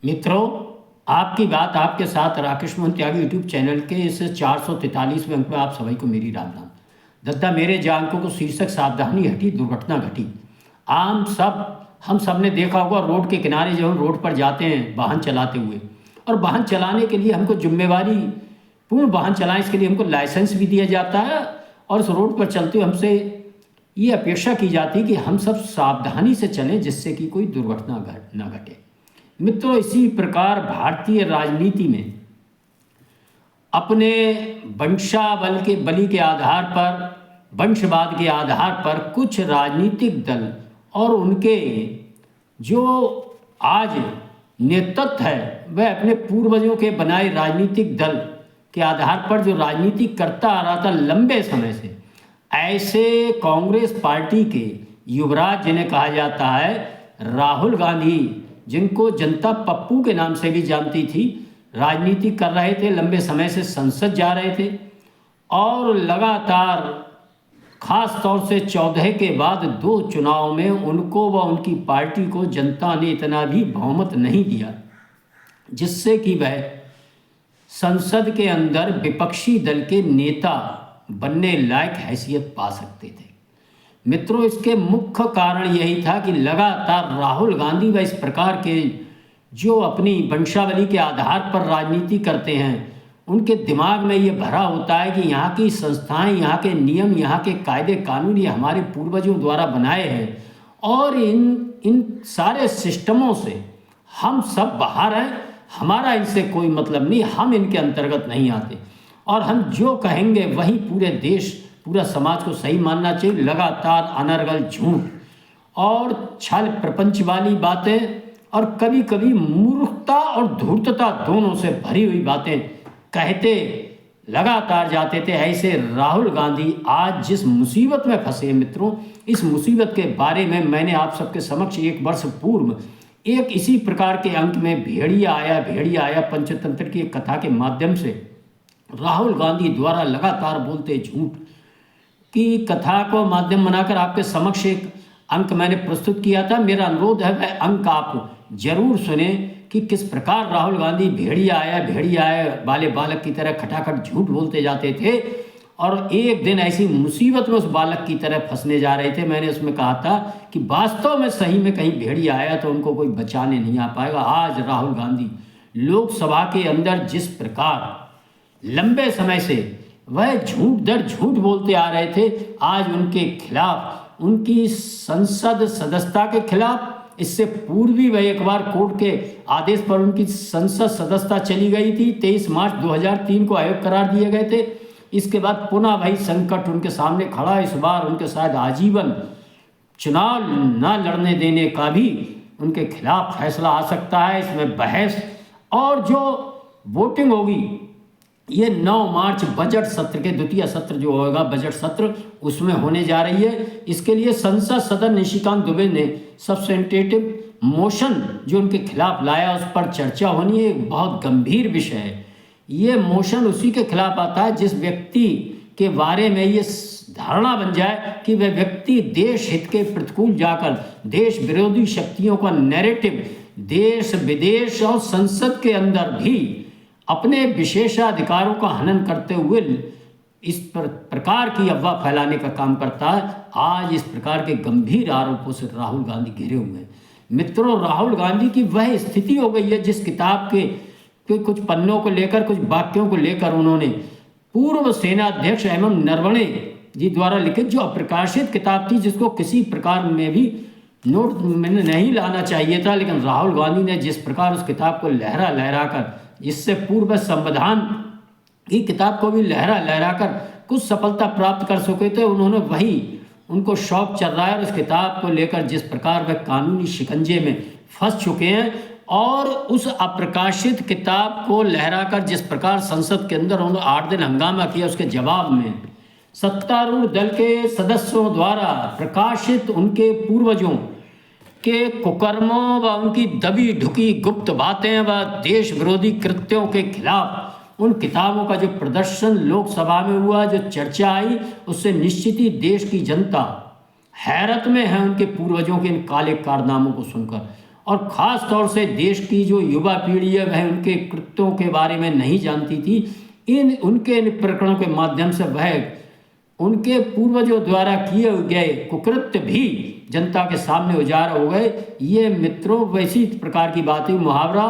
मित्रों, आपकी बात आपके साथ राकेश मोहन त्यागी यूट्यूब चैनल के इस 443वें अंक में आप सभी को मेरी राम राम। दत्ता मेरे जानकों को शीर्षक सावधानी हटी दुर्घटना घटी। हम सब ने देखा होगा रोड के किनारे जब हम रोड पर जाते हैं वाहन चलाते हुए, और वाहन चलाने के लिए हमको जिम्मेवारी पूर्ण वाहन चलाएं, इसके लिए हमको लाइसेंस भी दिया जाता है और उस रोड पर चलते हुए हमसे ये अपेक्षा की जाती है कि हम सब सावधानी से चलें जिससे कि कोई दुर्घटना न घटे। मित्रों, इसी प्रकार भारतीय राजनीति में अपने बली के आधार पर, वंशवाद के आधार पर कुछ राजनीतिक दल और उनके जो आज नेतृत्व है वह अपने पूर्वजों के बनाए राजनीतिक दल के आधार पर जो राजनीति करता आ रहा था लंबे समय से, ऐसे कांग्रेस पार्टी के युवराज जिन्हें कहा जाता है राहुल गांधी, जिनको जनता पप्पू के नाम से भी जानती थी, राजनीति कर रहे थे, लंबे समय से संसद जा रहे थे और लगातार खास तौर से 14 के बाद 2 चुनाव में उनको व उनकी पार्टी को जनता ने इतना भी बहुमत नहीं दिया जिससे कि वह संसद के अंदर विपक्षी दल के नेता बनने लायक हैसियत पा सकते थे। मित्रों, इसके मुख्य कारण यही था कि लगातार राहुल गांधी व इस प्रकार के जो अपनी वंशावली के आधार पर राजनीति करते हैं, उनके दिमाग में ये भरा होता है कि यहाँ की संस्थाएं, यहाँ के नियम, यहाँ के कायदे कानून ये हमारे पूर्वजों द्वारा बनाए हैं और इन सारे सिस्टमों से हम सब बाहर हैं, हमारा इनसे कोई मतलब नहीं, हम इनके अंतर्गत नहीं आते और हम जो कहेंगे वही पूरे देश, पूरा समाज को सही मानना चाहिए। लगातार अनर्गल झूठ और छल प्रपंच वाली बातें और कभी कभी मूर्खता और धूर्तता दोनों से भरी हुई बातें कहते लगातार जाते थे। ऐसे राहुल गांधी आज जिस मुसीबत में फंसे मित्रों, इस मुसीबत के बारे में मैंने आप सबके समक्ष 1 वर्ष पूर्व एक इसी प्रकार के अंक में भेड़िया आया पंचतंत्र की एक कथा के माध्यम से राहुल गांधी द्वारा लगातार बोलते झूठ की कथा को माध्यम बनाकर आपके समक्ष एक अंक मैंने प्रस्तुत किया था। मेरा अनुरोध है वह अंक आप जरूर सुने कि किस प्रकार राहुल गांधी भेड़िया आया वाले बालक की तरह खटाखट झूठ बोलते जाते थे और एक दिन ऐसी मुसीबत में उस बालक की तरह फंसने जा रहे थे। मैंने उसमें कहा था कि वास्तव में सही में कहीं भेड़िया आया तो उनको कोई बचाने नहीं आ पाएगा। आज राहुल गांधी लोकसभा के अंदर जिस प्रकार लंबे समय से वह झूठ दर झूठ बोलते आ रहे थे, आज उनके खिलाफ, उनकी संसद सदस्यता के खिलाफ, इससे पूर्व भी वह एक बार कोर्ट के आदेश पर उनकी संसद सदस्यता चली गई थी। 23 मार्च 2003 को अयोग्य करार दिए गए थे। इसके बाद पुनः वही संकट उनके सामने खड़ा। इस बार उनके शायद आजीवन चुनाव न लड़ने देने का भी उनके खिलाफ फैसला आ सकता है। इसमें बहस और जो वोटिंग होगी ये 9 मार्च बजट सत्र के द्वितीय सत्र जो होगा बजट सत्र, उसमें होने जा रही है। इसके लिए संसद सदस्य निशिकांत दुबे ने सब्स्टेंटिव मोशन जो उनके खिलाफ लाया उस पर चर्चा होनी है। एक बहुत गंभीर विषय है। ये मोशन उसी के खिलाफ आता है जिस व्यक्ति के बारे में ये धारणा बन जाए कि वह व्यक्ति देश हित के प्रतिकूल जाकर देश विरोधी शक्तियों का नैरेटिव देश विदेश और संसद के अंदर भी अपने विशेषाधिकारों का हनन करते हुए इस प्रकार की अफवाह फैलाने का काम करता है। आज इस प्रकार के गंभीर आरोपों से राहुल गांधी घिरे हुए हैं। मित्रों, राहुल गांधी की वह स्थिति हो गई है जिस किताब के कुछ पन्नों को लेकर, कुछ वाक्यों को लेकर उन्होंने पूर्व सेना अध्यक्ष एवं नरवणे जी द्वारा लिखित जो अप्रकाशित किताब थी, जिसको किसी प्रकार में भी नोट में नहीं लाना चाहिए था, लेकिन राहुल गांधी ने जिस प्रकार उस किताब को लहरा कर, इससे पूर्व संविधान की किताब को भी लहरा कर कुछ सफलता प्राप्त कर सके थे, उन्होंने वही उनको शौक चल रहा है और उस किताब को लेकर जिस प्रकार वह कानूनी शिकंजे में फंस चुके हैं और उस अप्रकाशित किताब को लहराकर जिस प्रकार संसद के अंदर उन्होंने 8 दिन हंगामा किया, उसके जवाब में सत्तारूढ़ दल के सदस्यों द्वारा प्रकाशित उनके पूर्वजों के कुकर्मों व उनकी दबी ढुकी गुप्त बातें व देश विरोधी कृत्यों के खिलाफ उन किताबों का जो प्रदर्शन लोकसभा में हुआ, जो चर्चा आई, उससे निश्चित ही देश की जनता हैरत में है उनके पूर्वजों के इन काले कारनामों को सुनकर। और ख़ास तौर से देश की जो युवा पीढ़ी है वह उनके कृत्यों के बारे में नहीं जानती थी। उनके इन प्रकरणों के माध्यम से वह उनके पूर्वजों द्वारा किए गए कुकृत्य भी जनता के सामने उजागर हो गए। ये मित्रों वैसी प्रकार की बात है। मुहावरा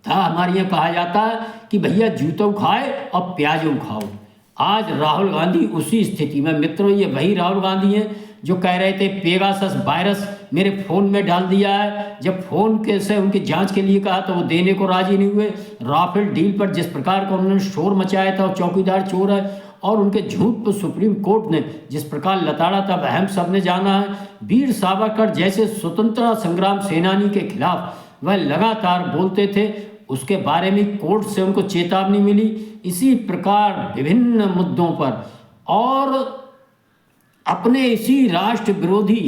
था हमारे यहाँ कहा जाता है कि भैया जूतों खाए और प्याजों खाओ। आज राहुल गांधी उसी स्थिति में। मित्रों ये वही राहुल गांधी हैं जो कह रहे थे पेगासस वायरस मेरे फ़ोन में डाल दिया है। जब फ़ोन के से उनकी जांच के लिए कहा तो वो देने को राजी नहीं हुए। राफेल डील पर जिस प्रकार का उन्होंने शोर मचाया था, चौकीदार चोर है, और उनके झूठ पर सुप्रीम कोर्ट ने जिस प्रकार लताड़ा था वह हम सब ने जाना है। वीर सावरकर जैसे स्वतंत्रता संग्राम सेनानी के खिलाफ वह लगातार बोलते थे, उसके बारे में कोर्ट से उनको चेतावनी मिली। इसी प्रकार विभिन्न मुद्दों पर और अपने इसी राष्ट्र विरोधी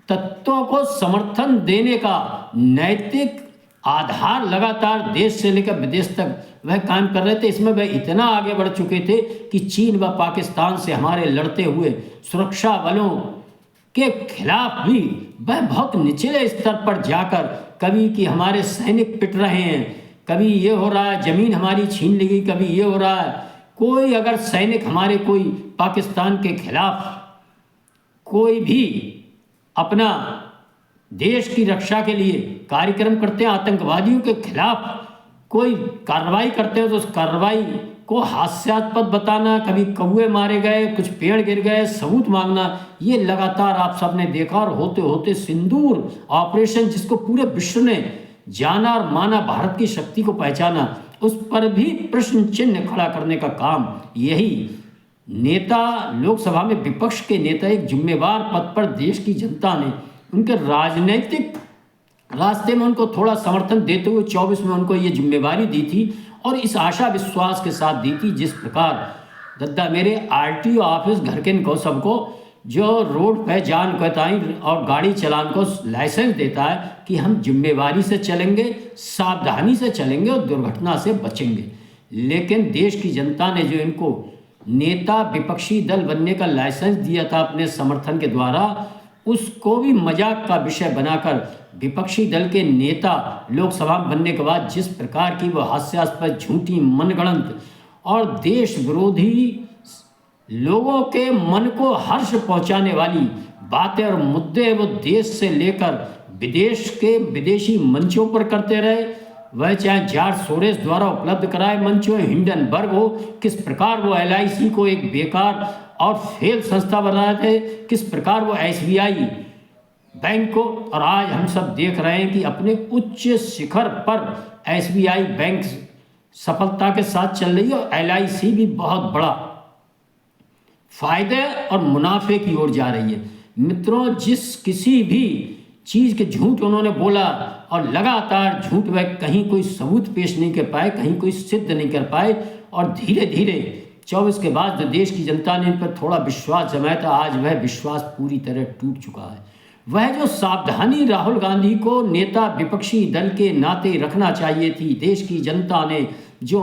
तत्वों को समर्थन देने का नैतिक आधार लगातार देश से लेकर विदेश तक वह काम कर रहे थे। इसमें वह इतना आगे बढ़ चुके थे कि चीन व पाकिस्तान से हमारे लड़ते हुए सुरक्षा बलों के खिलाफ भी वह बहुत निचले स्तर पर जाकर कभी कि हमारे सैनिक पिट रहे हैं, कभी ये हो रहा है ज़मीन हमारी छीन ली गई, कभी ये हो रहा है। कोई अगर सैनिक हमारे कोई पाकिस्तान के खिलाफ कोई भी अपना देश की रक्षा के लिए कार्यक्रम करते हैं, आतंकवादियों के खिलाफ कोई कार्रवाई करते हैं तो उस कार्रवाई को हास्यास्पद बताना, कभी कौवे मारे गए, कुछ पेड़ गिर गए, सबूत मांगना, ये लगातार आप सबने देखा। और होते होते सिंदूर ऑपरेशन जिसको पूरे विश्व ने जाना और माना, भारत की शक्ति को पहचाना, उस पर भी प्रश्न चिन्ह खड़ा करने का काम यही नेता, लोकसभा में विपक्ष के नेता, एक जिम्मेवार पद पर देश की जनता ने उनके राजनीतिक रास्ते में उनको थोड़ा समर्थन देते हुए 24 में उनको ये जिम्मेवारी दी थी और इस आशा विश्वास के साथ दी थी। जिस प्रकार दद्दा मेरे आरटीओ ऑफिस घर के इनको सबको जो रोड पे जान कहताई और गाड़ी चलान को लाइसेंस देता है कि हम जिम्मेवारी से चलेंगे, सावधानी से चलेंगे और दुर्घटना से बचेंगे। लेकिन देश की जनता ने जो इनको नेता विपक्षी दल बनने का लाइसेंस दिया था अपने समर्थन के द्वारा, उसको भी मजाक का विषय बनाकर विपक्षी दल के नेता लोकसभा में बनने के बाद जिस प्रकार की वो हास्यास्पद, झूठी, मनगढ़ंत और देश विरोधी लोगों के मन को हर्ष पहुंचाने वाली बातें और मुद्दे वो देश से लेकर विदेश के विदेशी मंचों पर करते रहे। वह चाहे जॉर्ज सोरेस द्वारा उपलब्ध कराए मंच हो, हिंडनबर्ग हो, किस प्रकार वो LIC को एक बेकार और फेल संस्था बना रहे थे, किस प्रकार वो SBI बैंक को, और आज हम सब देख रहे हैं कि अपने उच्च शिखर पर SBI बैंक सफलता के साथ चल रही है और LIC भी बहुत बड़ा फायदे और मुनाफे की ओर जा रही है। मित्रों, जिस किसी भी चीज़ के झूठ उन्होंने बोला और लगातार झूठ वह कहीं कोई सबूत पेश नहीं कर पाए, कहीं कोई सिद्ध नहीं कर पाए, और धीरे धीरे 24 के बाद जो देश की जनता ने इन पर थोड़ा विश्वास जमाया था, आज वह विश्वास पूरी तरह टूट चुका है। वह जो सावधानी राहुल गांधी को नेता विपक्षी दल के नाते रखना चाहिए थी, देश की जनता ने जो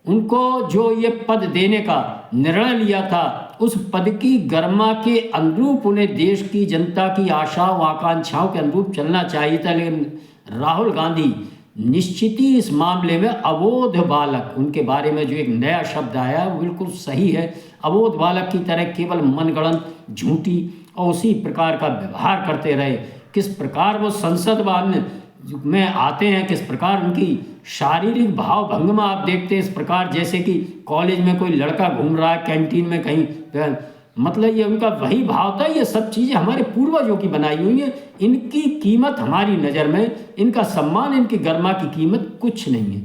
उनको जो ये पद देने का निर्णय लिया था, उस पद की गरिमा के अनुरूप उन्हें देश की जनता की आशाओं आकांक्षाओं के अनुरूप चलना चाहिए था। लेकिन राहुल गांधी निश्चित ही इस मामले में अबोध बालक, उनके बारे में जो एक नया शब्द आया वो बिल्कुल सही है, अबोध बालक की तरह केवल मनगढ़ंत, झूठी और उसी प्रकार का व्यवहार करते रहे। किस प्रकार वो संसद में आते हैं, किस प्रकार उनकी शारीरिक भाव भंगिमा आप देखते हैं, इस प्रकार जैसे कि कॉलेज में कोई लड़का घूम रहा है, कैंटीन में कहीं, मतलब ये उनका वही भाव था। ये सब चीज़ें हमारे पूर्वजों की बनाई हुई हैं, इनकी कीमत हमारी नज़र में, इनका सम्मान, इनकी गरिमा की कीमत कुछ नहीं है।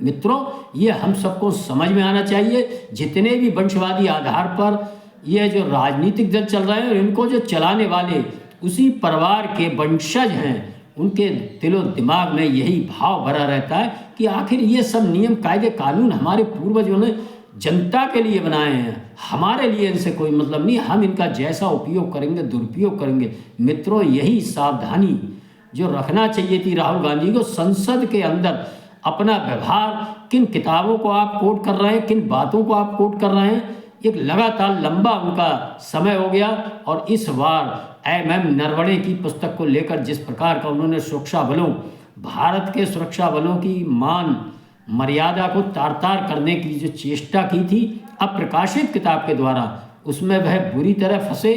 मित्रों, ये हम सबको समझ में आना चाहिए। जितने भी वंशवादी आधार पर ये जो राजनीतिक दल चल रहे हैं और इनको जो चलाने वाले उसी परिवार के वंशज हैं, उनके दिलो दिमाग में यही भाव भरा रहता है कि आखिर ये सब नियम, कायदे, कानून हमारे पूर्वजों ने जनता के लिए बनाए हैं, हमारे लिए इनसे कोई मतलब नहीं, हम इनका जैसा उपयोग करेंगे, दुरुपयोग करेंगे। मित्रों, यही सावधानी जो रखना चाहिए थी राहुल गांधी को। संसद के अंदर अपना व्यवहार, किन किताबों को आप कोट कर रहे हैं, किन बातों को आप कोट कर रहे हैं, एक लगातार लंबा उनका समय हो गया। और इस बार MM नरवणे की पुस्तक को लेकर जिस प्रकार का उन्होंने सुरक्षा बलों, भारत के सुरक्षा बलों की मान मर्यादा को तार तार करने की जो चेष्टा की थी अप्रकाशित किताब के द्वारा, उसमें वह बुरी तरह फंसे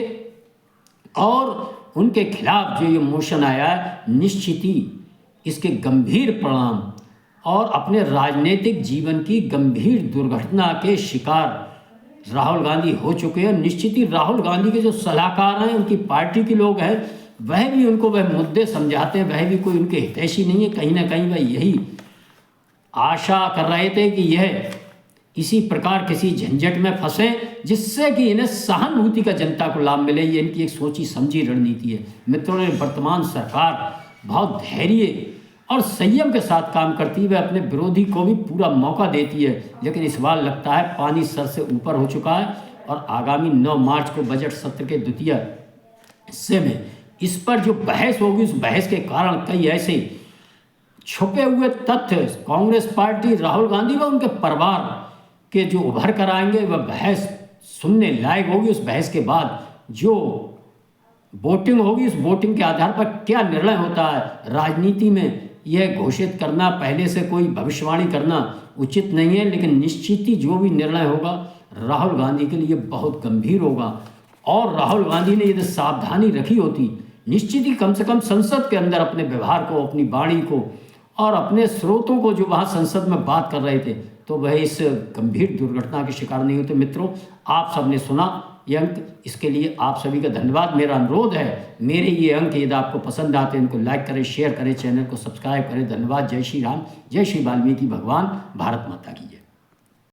और उनके खिलाफ जो ये मोशन आया है, निश्चित ही इसके गंभीर परिणाम और अपने राजनीतिक जीवन की गंभीर दुर्घटना के शिकार राहुल गांधी हो चुके हैं। निश्चित ही राहुल गांधी के जो सलाहकार हैं, उनकी पार्टी के लोग हैं, वह भी उनको वह मुद्दे समझाते हैं, वह भी कोई उनके हितैषी नहीं है। कहीं ना कहीं वह यही आशा कर रहे थे कि यह इसी प्रकार किसी झंझट में फंसे जिससे कि इन्हें सहानुभूति का जनता को लाभ मिले। ये इनकी एक सोची समझी रणनीति है। मित्रों ने वर्तमान सरकार बहुत धैर्य और संयम के साथ काम करती है, वह अपने विरोधी को भी पूरा मौका देती है, लेकिन इस बार लगता है पानी सर से ऊपर हो चुका है। और आगामी 9 मार्च को बजट सत्र के द्वितीय हिस्से में इस पर जो बहस होगी, उस बहस के कारण कई ऐसे छुपे हुए तथ्य कांग्रेस पार्टी, राहुल गांधी व उनके परिवार के जो उभर कर आएंगे, वह बहस सुनने लायक होगी। उस बहस के बाद जो वोटिंग होगी, उस वोटिंग के आधार पर क्या निर्णय होता है राजनीति में, यह घोषित करना, पहले से कोई भविष्यवाणी करना उचित नहीं है। लेकिन निश्चित ही जो भी निर्णय होगा राहुल गांधी के लिए बहुत गंभीर होगा। और राहुल गांधी ने यदि सावधानी रखी होती, निश्चित ही कम से कम संसद के अंदर अपने व्यवहार को, अपनी वाणी को और अपने स्रोतों को जो वहाँ संसद में बात कर रहे थे, तो वह इस गंभीर दुर्घटना के शिकार नहीं होते। मित्रों, आप सबने सुना ये अंक, इसके लिए आप सभी का धन्यवाद। मेरा अनुरोध है, मेरे ये अंक यदि आपको पसंद आते हैं इनको लाइक करें, शेयर करें, चैनल को सब्सक्राइब करें। धन्यवाद। जय श्री राम, जय श्री वाल्मीकि भगवान, भारत माता की जय।